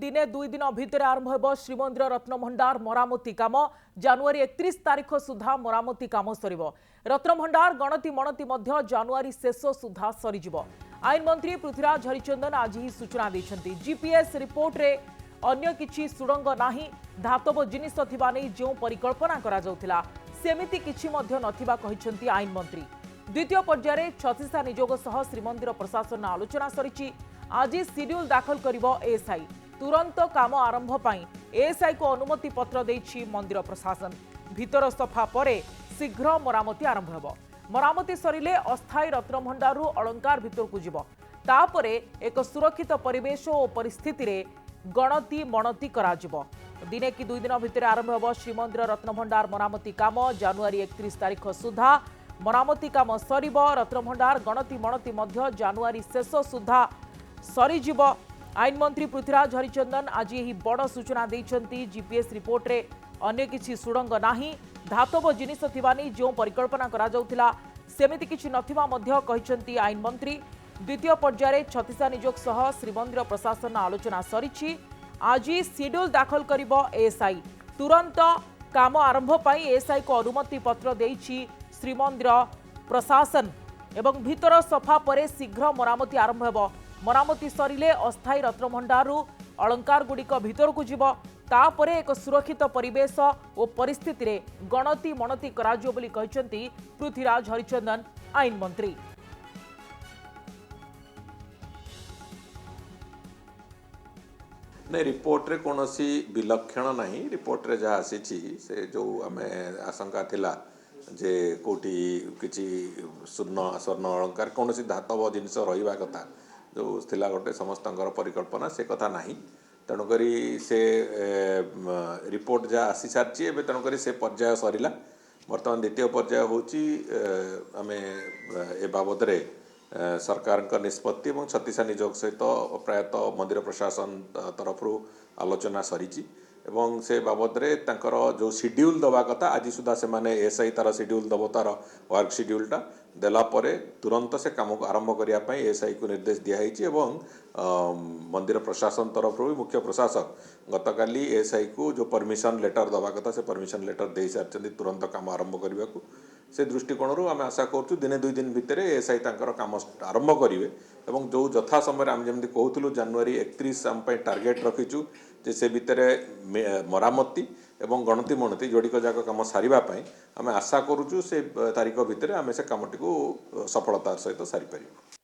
दिने 2 दिन भितर आरंभ हो श्रीमंदिर रत्नभंडार मरामती काम। जानुआरी 31 तारीख सुधा मरामती काम सर। रत्नभंडार गणति मणति जानुआरी शेष सुधा सरीज। आईन मंत्री पृथ्वीराज हरिचंदन आज ही सूचना देते। जीपीएस रिपोर्ट रे अन्य किछि सुड़ंग नाही, धातव जिनिस थिबा नै जो परिकल्पना करा जाउथिला सेमिति किछि मध्य नथिबा कहिसेंती आईन मंत्री। द्वितीय पर्याय 36 नियोग सह श्रीमंदिर प्रशासन आलोचना सरिछि। आज शेड्यूल दाखल करिवो एएसआई। तुरंत काम आरंभ पई एएसआई को अनुमति पत्र देछि मंदिर प्रशासन। भीतर सफा परे शीघ्र मरामती आरंभ हेबो। मरामती सरिले अस्थायी रत्नभंडारु अलंकार भीतर को जीवो। तापरे एक सुरक्षित परिवेश और परिस्थिति रे गणति मणति कराजिवो। दिने कि 2 दिन भितर आरंभ हेबो श्रीमंदिर रत्नभंडार मरामती काम। जानुआरी 31 तारीख सुधा मरामती काम सरीब। रत्नभंडार गणति मणति मध्य जानुआरी शेष सुधा सरीजिव। आईन मंत्री पृथ्वीराज हरिचंदन आज यही बड़ सूचना देइछंती। जीपीएस रिपोर्ट रे अन्य किछि सुड़ंग नाही, धातव जिनिस थिबा नै जो परिकल्पना करा जाउथिला सेमिति किछि नथिबा मध्य कहिसेंती आईन मंत्री। द्वितीय पर्याय 36 नियोग सह श्रीमंदिर प्रशासन आलोचना सरिछि। आज शेड्यूल दाखल करिवो एएसआई। तुरंत काम आरंभ पई एएसआई को अनुमति पत्र देइछि श्रीमंदिर प्रशासन एवं भीतर सफा परे शीघ्र मरामती आरंभ हेबो। मरामती सरिले अस्थायी रत्नभंडारु अलंकार गुड़िक भीतर को जीव। तापरे एक सुरक्षित परिवेश और परिस्थिति रे गणति मणति कराजियो बोली कहिसेंती पृथ्वीराज हरिचंदन आईन मंत्री। नहीं, रिपोर्ट रे कोनोसी विलक्षण नहीं। रिपोर्ट रे जहाँ आसी से जो आमे आशंका थिला जे कोठी किछि स्वर्ण अलंकार कोनोसी धातव जिनिस रहिबा कथा जो थिला गोटे समस्तंकर परिकल्पना से कथा नहीं। तेणुकरी से रिपोर्ट जहाँ आसी सारी एवं तेणुकरी से पर्याय सरिला। बर्तमान द्वितीय पर्याय होची आमे ए बाबद रे सरकार का निष्पत्ति और 36 नियोग सहित प्रायतः मंदिर प्रशासन तरफ आलोचना सरीची एवं से बाबद रे तांकर जो शेड्यूल दवा कथा आज सुधा से माने एएसआई तार शेड्यूल दब तार वर्क शेड्यूलटा देला परे तुरंत से काम को आरंभ करिया पई एएसआई को निर्देश दिया हैची एवं मंदिर प्रशासन तरफ भी मुख्य प्रशासक गतकाली एएसआई को जो परमिशन लेटर दवा कथा से परमिशन लेटर दे सारचंदी तुरंत काम आरंभ करने को। से दृष्टिकोण आम आशा करूँ दिने 2 दिन भितर एएसआई तांकर काम आरंभ करेंगे और जो यथा समय आम जमी कहूँ जानुआरी 31 आम टार्गेट रखीचु जे से भितर मरामती एवं गणति मणति जोड़िक जाक कम सारिबापी आम आशा करूँ से तारीख भितर आम से कामटी को सफलतार सहित सारी पारिबु।